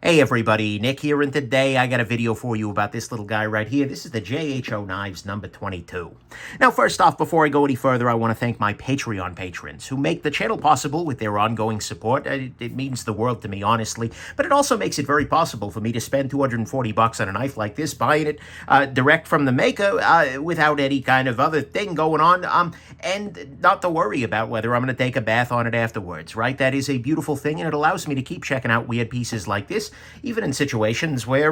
Hey everybody, Nick here, and today I got a video for you about this little guy right here. This is the JHO Knives number 22. Now first off, before I go any further, I want to thank my Patreon patrons who make the channel possible with their ongoing support. It means the world to me, honestly, but it also makes it very possible for me to spend $240 on a knife like this, buying it direct from the maker without any kind of other thing going on, and not to worry about whether I'm going to take a bath on it afterwards, right? That is a beautiful thing, and it allows me to keep checking out weird pieces like this, even in situations where,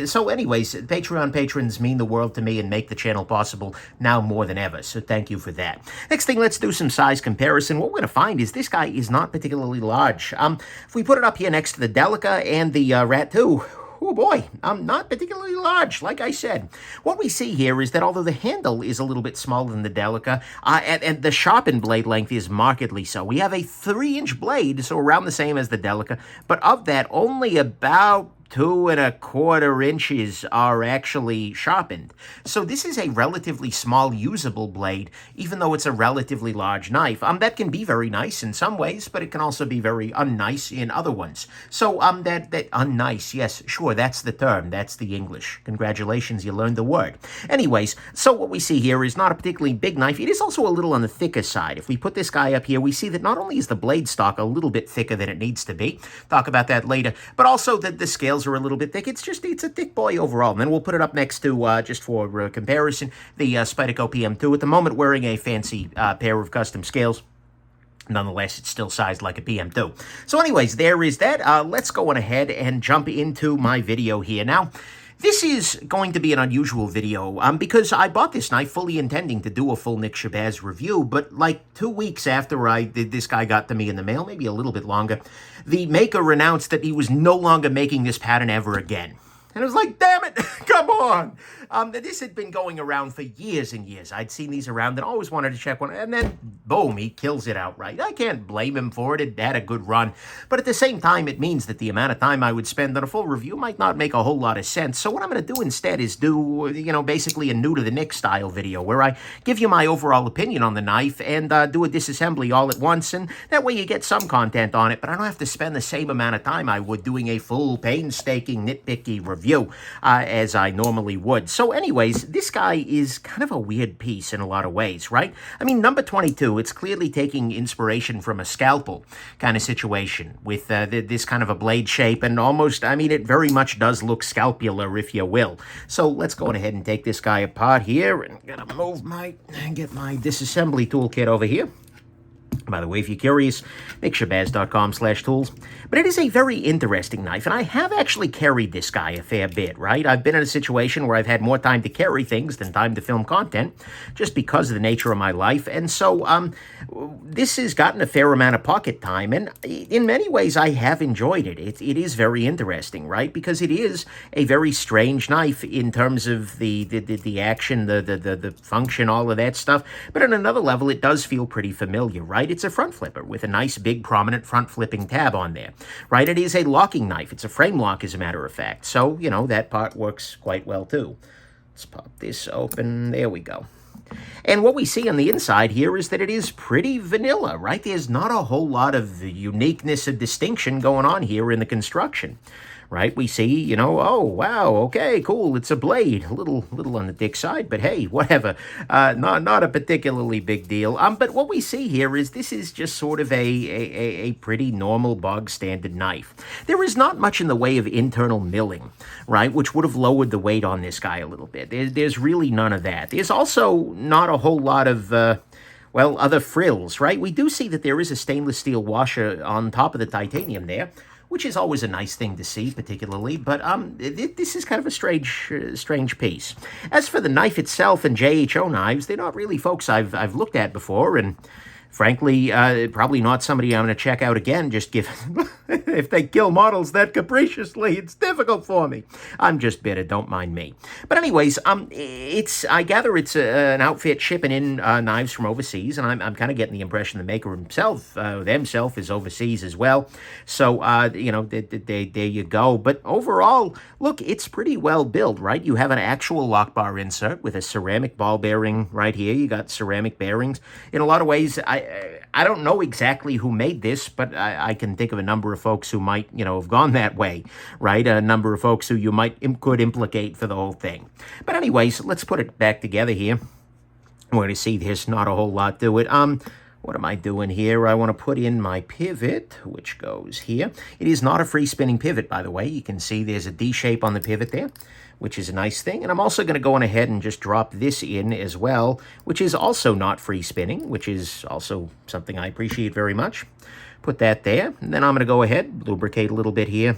So anyways, Patreon patrons mean the world to me and make the channel possible now more than ever, so thank you for that. Next thing, let's do some size comparison. What we're going to find is this guy is not particularly large. If we put it up here next to the Delica and the Rat 2, oh boy, not particularly large, like I said. What we see here is that although the handle is a little bit smaller than the Delica, and the sharpened blade length is markedly so. We have a 3-inch blade, so around the same as the Delica, but of that, only about 2¼ inches are actually sharpened. So this is a relatively small usable blade, even though it's a relatively large knife. That can be very nice in some ways, but it can also be very unnice in other ones. So that unnice, yes, sure, that's the term, that's the English. Congratulations, you learned the word. Anyways, so what we see here is not a particularly big knife. It is also a little on the thicker side. If we put this guy up here, we see that not only is the blade stock a little bit thicker than it needs to be, talk about that later, but also that the scales are a little bit thick. It's a thick boy overall. And then we'll put it up next to, just for comparison, the Spyderco PM2, at the moment wearing a fancy pair of custom scales. Nonetheless, it's still sized like a PM2. So anyways, there is that. Let's go on ahead and jump into my video here. Now, this is going to be an unusual video because I bought this knife fully intending to do a full Nick Shabazz review, but like 2 weeks after this guy got to me in the mail, maybe a little bit longer, the maker announced that he was no longer making this pattern ever again. And I was like, damn it, come on. This had been going around for years and years. I'd seen these around and always wanted to check one. And then, boom, he kills it outright. I can't blame him for it. It had a good run. But at the same time, it means that the amount of time I would spend on a full review might not make a whole lot of sense. So what I'm going to do instead is do, basically a new to the Nick style video where I give you my overall opinion on the knife and do a disassembly all at once. And that way you get some content on it, but I don't have to spend the same amount of time I would doing a full, painstaking, nitpicky review as I normally would. So anyways, this guy is kind of a weird piece in a lot of ways, right? I mean, number 22, it's clearly taking inspiration from a scalpel kind of situation with this kind of a blade shape, and almost, I mean, it very much does look scalpular, if you will. So let's go ahead and take this guy apart here, and I'm gonna get my disassembly toolkit over here. By the way, if you're curious, nickshabazz.com/tools. But it is a very interesting knife, and I have actually carried this guy a fair bit, right? I've been in a situation where I've had more time to carry things than time to film content, just because of the nature of my life. And so this has gotten a fair amount of pocket time, and in many ways I have enjoyed it. It is very interesting, right? Because it is a very strange knife in terms of the action, the function, all of that stuff. But on another level, it does feel pretty familiar, right? It's a front flipper with a nice big prominent front flipping tab on there, right? It is a locking knife. It's a frame lock, as a matter of fact. So, that part works quite well too. Let's pop this open. There we go. And what we see on the inside here is that it is pretty vanilla, right? There's not a whole lot of uniqueness or distinction going on here in the construction. Right, we see, oh, wow, okay, cool, it's a blade. A little on the thick side, but hey, whatever. Not a particularly big deal. But what we see here is this is just sort of a pretty normal bog standard knife. There is not much in the way of internal milling, right, which would have lowered the weight on this guy a little bit. There's really none of that. There's also not a whole lot of other frills, right? We do see that there is a stainless steel washer on top of the titanium there, which is always a nice thing to see, particularly, but this is kind of a strange piece. As for the knife itself and JHO Knives, they're not really folks I've looked at before, and frankly, probably not somebody I'm going to check out again, just given if they kill models that capriciously, it's difficult for me. I'm just bitter, don't mind me. But anyways, I gather it's an outfit shipping in knives from overseas, and I'm kind of getting the impression the maker himself, is overseas as well. So, there you go. But overall, look, it's pretty well built, right? You have an actual lock bar insert with a ceramic ball bearing right here. You got ceramic bearings. In a lot of ways, I don't know exactly who made this, but I can think of a number of folks who might, have gone that way, right? A number of folks who you could implicate for the whole thing. But anyways, let's put it back together here. We're going to see there's not a whole lot to it. What am I doing here? I want to put in my pivot, which goes here. It is not a free spinning pivot, by the way. You can see there's a D shape on the pivot there, which is a nice thing. And I'm also going to go on ahead and just drop this in as well, which is also not free spinning, which is also something I appreciate very much. Put that there. And then I'm going to go ahead, lubricate a little bit here.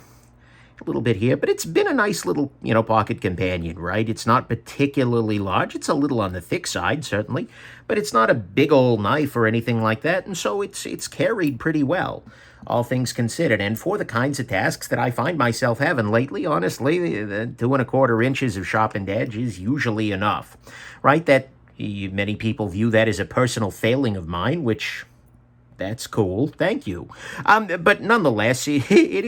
But it's been a nice little, pocket companion, right? It's not particularly large. It's a little on the thick side, certainly, but it's not a big old knife or anything like that, and so it's carried pretty well, all things considered. And for the kinds of tasks that I find myself having lately, honestly, the 2 1/4 inches of sharpened edge is usually enough, right? That many people view that as a personal failing of mine, which... that's cool. Thank you. But nonetheless, it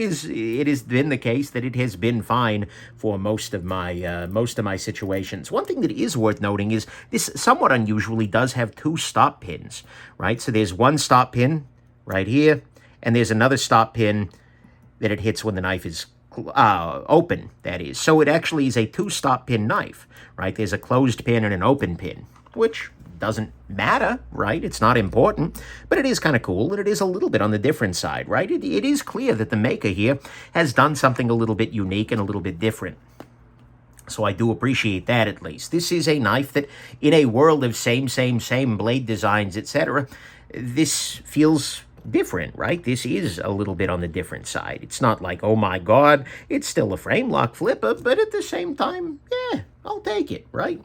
has been the case that it has been fine for most of my situations. One thing that is worth noting is this somewhat unusually does have 2 stop pins, right? So there's one stop pin right here, and there's another stop pin that it hits when the knife is open, that is. So it actually is a 2 stop pin knife, right? There's a closed pin and an open pin, which doesn't matter, right? It's not important, but it is kind of cool, and it is a little bit on the different side, right? It is clear that the maker here has done something a little bit unique and a little bit different. So I do appreciate that, at least. This is a knife that, in a world of same blade designs, etc., this feels different, right? This is a little bit on the different side. It's not like, oh my God, it's still a frame lock flipper, but at the same time, yeah, I'll take it, right?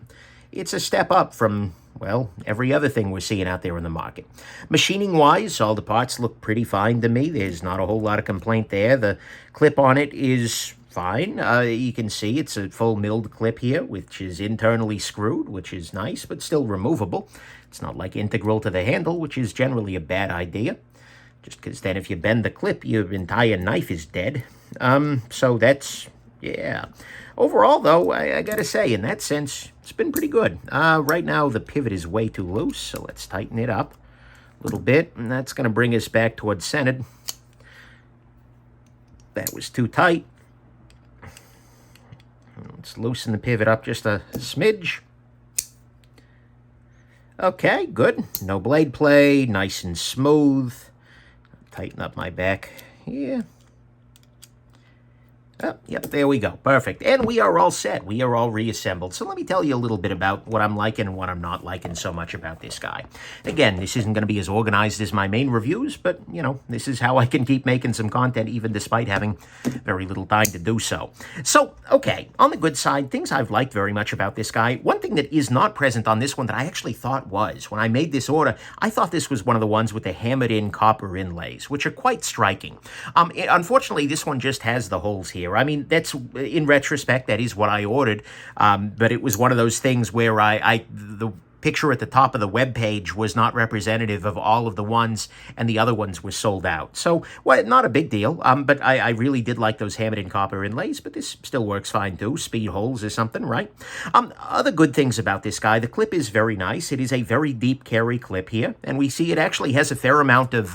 It's a step up from, well, every other thing we're seeing out there in the market. Machining-wise, all the parts look pretty fine to me. There's not a whole lot of complaint there. The clip on it is fine. You can see it's a full milled clip here, which is internally screwed, which is nice, but still removable. It's not like integral to the handle, which is generally a bad idea, just because then if you bend the clip, your entire knife is dead. So that's, yeah. Overall, though, I gotta say, in that sense, it's been pretty good. Right now, the pivot is way too loose, so let's tighten it up a little bit, and that's gonna bring us back towards centered. That was too tight. Let's loosen the pivot up just a smidge. Okay, good. No blade play, nice and smooth. Tighten up my back here. Oh, yep, there we go. Perfect. And we are all set. We are all reassembled. So let me tell you a little bit about what I'm liking and what I'm not liking so much about this guy. Again, this isn't going to be as organized as my main reviews, but, this is how I can keep making some content even despite having very little time to do so. So, okay, on the good side, things I've liked very much about this guy. One thing that is not present on this one that I actually thought was, when I made this order, I thought this was one of the ones with the hammered-in copper inlays, which are quite striking. Unfortunately, this one just has the holes here. I mean, that's, in retrospect, that is what I ordered, but it was one of those things where the picture at the top of the web page was not representative of all of the ones, and the other ones were sold out. So, well, not a big deal, but I really did like those hammered-in copper inlays, but this still works fine, too. Speed holes or something, right? Other good things about this guy, the clip is very nice. It is a very deep carry clip here, and we see it actually has a fair amount of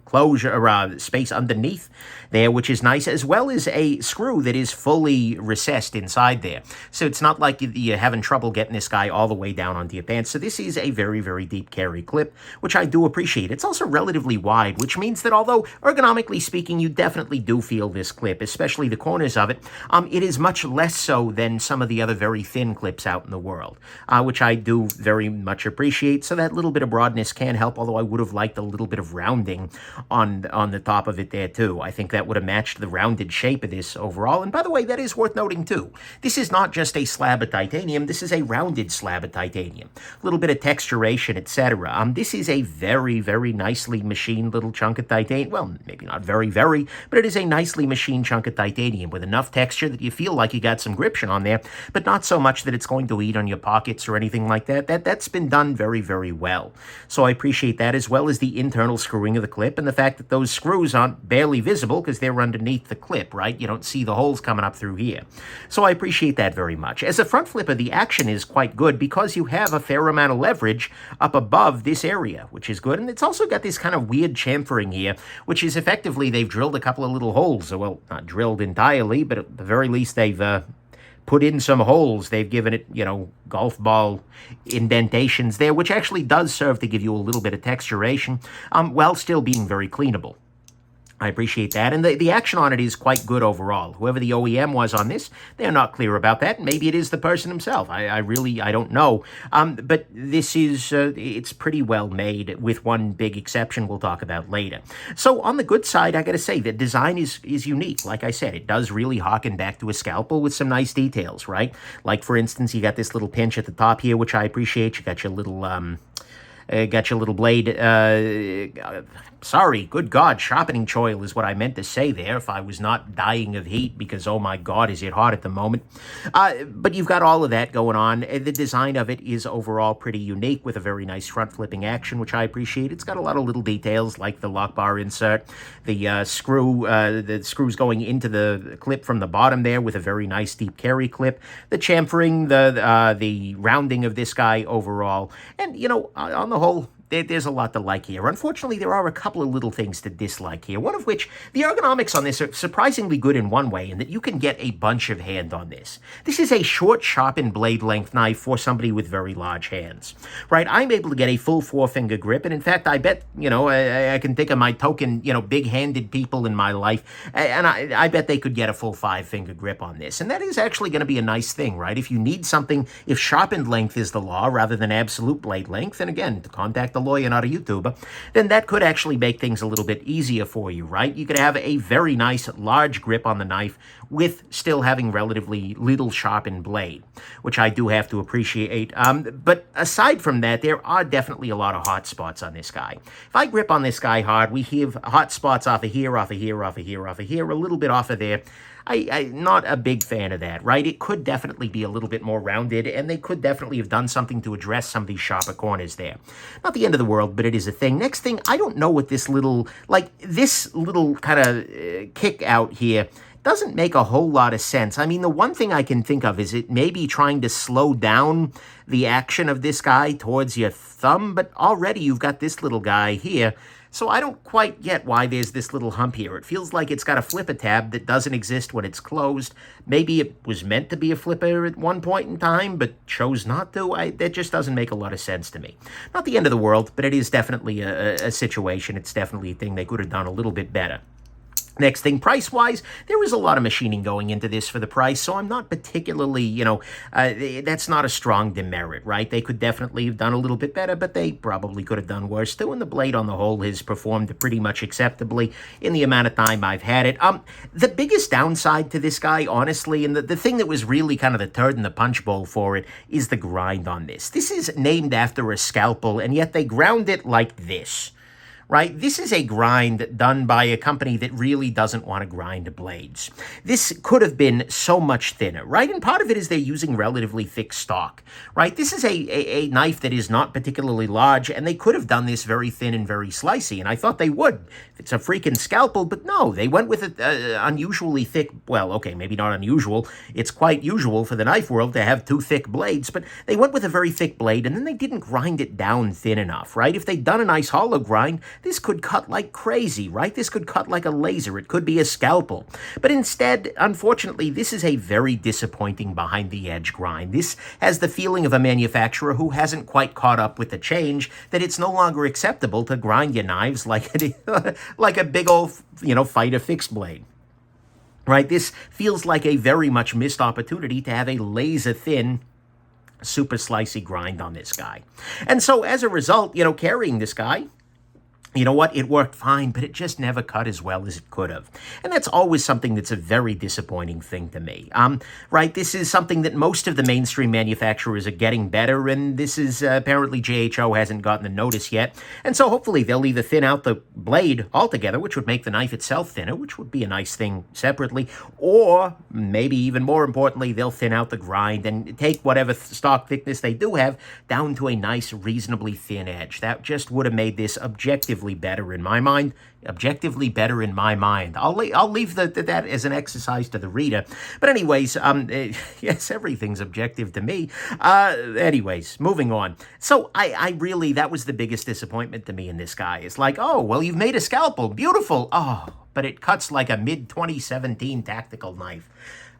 closure, or space underneath there, which is nice, as well as a screw that is fully recessed inside there. So it's not like you're having trouble getting this guy all the way down onto your pants. So this is a very, very deep carry clip, which I do appreciate. It's also relatively wide, which means that although ergonomically speaking, you definitely do feel this clip, especially the corners of it, it is much less so than some of the other very thin clips out in the world, which I do very much appreciate. So that little bit of broadness can help, although I would have liked a little bit of rounding on the top of it there too. I think that would have matched the rounded shape of this overall. And by the way, that is worth noting too. This is not just a slab of titanium. This is a rounded slab of titanium. A little bit of texturation, etc. This is a very, very nicely machined little chunk of titanium. Well, maybe not very, but it is a nicely machined chunk of titanium with enough texture that you feel like you got some gription on there, but not so much that it's going to eat on your pockets or anything like that. That's been done very, very well. So I appreciate that, as well as the internal screwing of the clip and the fact that those screws aren't barely visible because they're underneath the clip, right? You don't see the holes coming up through here. So I appreciate that very much. As a front flipper, the action is quite good because you have have a fair amount of leverage up above this area, which is good. And it's also got this kind of weird chamfering here, which is effectively they've drilled a couple of little holes. Well, not drilled entirely, but at the very least they've put in some holes. They've given it, golf ball indentations there, which actually does serve to give you a little bit of texturation, while still being very cleanable. I appreciate that. And the action on it is quite good overall. Whoever the OEM was on this, they're not clear about that. Maybe it is the person himself. I don't know. But this is, it's pretty well made, with one big exception we'll talk about later. So on the good side, I got to say, the design is unique. Like I said, it does really harken back to a scalpel with some nice details, right? Like, for instance, you got this little pinch at the top here, which I appreciate. You got your little blade, sorry, good God, sharpening choil is what I meant to say there, if I was not dying of heat, because, oh my God, is it hot at the moment. But you've got all of that going on. The design of it is overall pretty unique, with a very nice front flipping action, which I appreciate. It's got a lot of little details, like the lock bar insert, the screws going into the clip from the bottom there, with a very nice deep carry clip, the chamfering, the rounding of this guy overall, and, on the whole, there's a lot to like here. Unfortunately, there are a couple of little things to dislike here, one of which, the ergonomics on this are surprisingly good in one way, in that you can get a bunch of hand on this. This is a short, sharpened blade length knife for somebody with very large hands, right? I'm able to get a full 4-finger grip, and in fact, I bet, I can think of my token, big-handed people in my life, and I bet they could get a full 5-finger grip on this, and that is actually going to be a nice thing, right? If you need something, if sharpened length is the law rather than absolute blade length, and again, to contact a lawyer, not a YouTuber, then that could actually make things a little bit easier for you, right? You could have a very nice large grip on the knife with still having relatively little sharpened blade, which I do have to appreciate. But aside from that, there are definitely a lot of hot spots on this guy. If I grip on this guy hard, we have hot spots off of here, off of here, off of here, off of here, a little bit off of there. I'm not a big fan of that, right? It could definitely be a little bit more rounded, and they could definitely have done something to address some of these sharper corners there. Not the end of the world, but it is a thing. Next thing, I don't know what this little kind of kick out here doesn't make a whole lot of sense. I mean, the one thing I can think of is it may be trying to slow down the action of this guy towards your thumb, but already you've got this little guy here. So I don't quite get why there's this little hump here. It feels like it's got a flipper tab that doesn't exist when it's closed. Maybe it was meant to be a flipper at one point in time, but chose not to. That just doesn't make a lot of sense to me. Not the end of the world, but it is definitely a situation. It's definitely a thing they could have done a little bit better. Next thing, price-wise, there is a lot of machining going into this for the price, so I'm not particularly, that's not a strong demerit, right? They could definitely have done a little bit better, but they probably could have done worse too, and the blade on the whole has performed pretty much acceptably in the amount of time I've had it. The biggest downside to this guy, honestly, and the thing that was really kind of the turd in the punch bowl for it, is the grind on this. This is named after a scalpel, and yet they ground it like this. Right? This is a grind done by a company that really doesn't want to grind blades. This could have been so much thinner, right? And part of it is they're using relatively thick stock, right? This is a knife that is not particularly large, and they could have done this very thin and very slicey, and I thought they would. It's a freaking scalpel, but no, they went with an unusually thick, well, okay, maybe not unusual. It's quite usual for the knife world to have two thick blades, but they went with a very thick blade, and then they didn't grind it down thin enough, right? If they'd done a nice hollow grind, this could cut like crazy, right? This could cut like a laser. It could be a scalpel. But instead, unfortunately, this is a very disappointing behind-the-edge grind. This has the feeling of a manufacturer who hasn't quite caught up with the change, that it's no longer acceptable to grind your knives like like a big old, fighter fixed blade. Right? This feels like a very much missed opportunity to have a laser-thin, super slicey grind on this guy. And so, as a result, carrying this guy, you know what? It worked fine, but it just never cut as well as it could have. And that's always something that's a very disappointing thing to me. Right? This is something that most of the mainstream manufacturers are getting better, and this is apparently JHO hasn't gotten the notice yet. And so hopefully they'll either thin out the blade altogether, which would make the knife itself thinner, which would be a nice thing separately, or maybe even more importantly, they'll thin out the grind and take whatever stock thickness they do have down to a nice, reasonably thin edge. That just would have made this objectively better in my mind. objectively better in my mind. I'll leave that as an exercise to the reader. But anyways, yes, everything's objective to me. Anyways, moving on. So I really, that was the biggest disappointment to me in this guy. It's like, oh, well, you've made a scalpel. Beautiful. Oh, but it cuts like a mid-2017 tactical knife.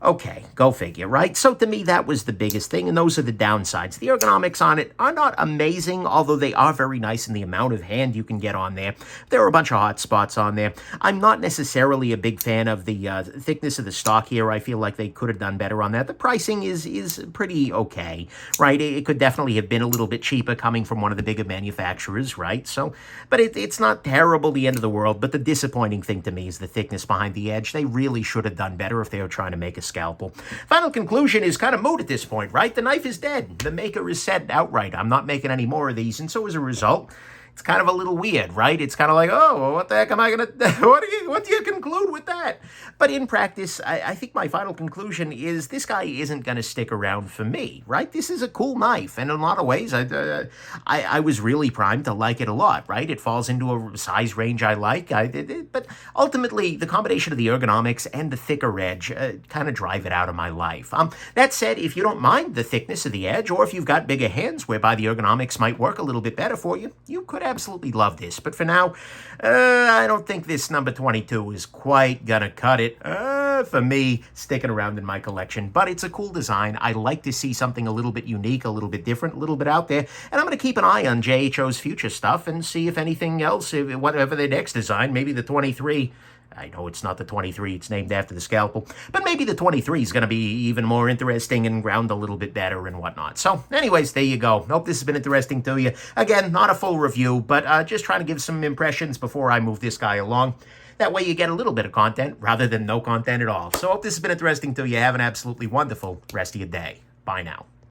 Okay, go figure, right? So to me, that was the biggest thing, and those are the downsides. The ergonomics on it are not amazing, although they are very nice in the amount of hand you can get on there. There are a bunch of hot spots on there. I'm not necessarily a big fan of the thickness of the stock here. I feel like they could have done better on that. The pricing is pretty okay, right? It could definitely have been a little bit cheaper coming from one of the bigger manufacturers, right? So, but it's not terrible, the end of the world, but the disappointing thing to me is the thickness behind the edge. They really should have done better if they were trying to make a scalpel. Final conclusion is kind of moot at this point, right? The knife is dead. The maker is said outright, I'm not making any more of these, and so as a result, it's kind of a little weird, right? It's kind of like, oh, well, what the heck am I going to, what do you conclude with that? But in practice, I think my final conclusion is this guy isn't going to stick around for me, right? This is a cool knife, and in a lot of ways, I was really primed to like it a lot, right? It falls into a size range I like, but ultimately, the combination of the ergonomics and the thicker edge kind of drive it out of my life. That said, if you don't mind the thickness of the edge, or if you've got bigger hands whereby the ergonomics might work a little bit better for you, you could absolutely love this. But for now, I don't think this number 22 is quite gonna cut it for me sticking around in my collection. But it's a cool design. I like to see something a little bit unique, a little bit different, a little bit out there. And I'm going to keep an eye on JHO's future stuff and see if anything else, whatever their next design, maybe the 23. I know it's not the 23, it's named after the scalpel, but maybe the 23 is going to be even more interesting and ground a little bit better and whatnot. So anyways, there you go. Hope this has been interesting to you. Again, not a full review, but just trying to give some impressions before I move this guy along. That way you get a little bit of content rather than no content at all. So hope this has been interesting to you. Have an absolutely wonderful rest of your day. Bye now.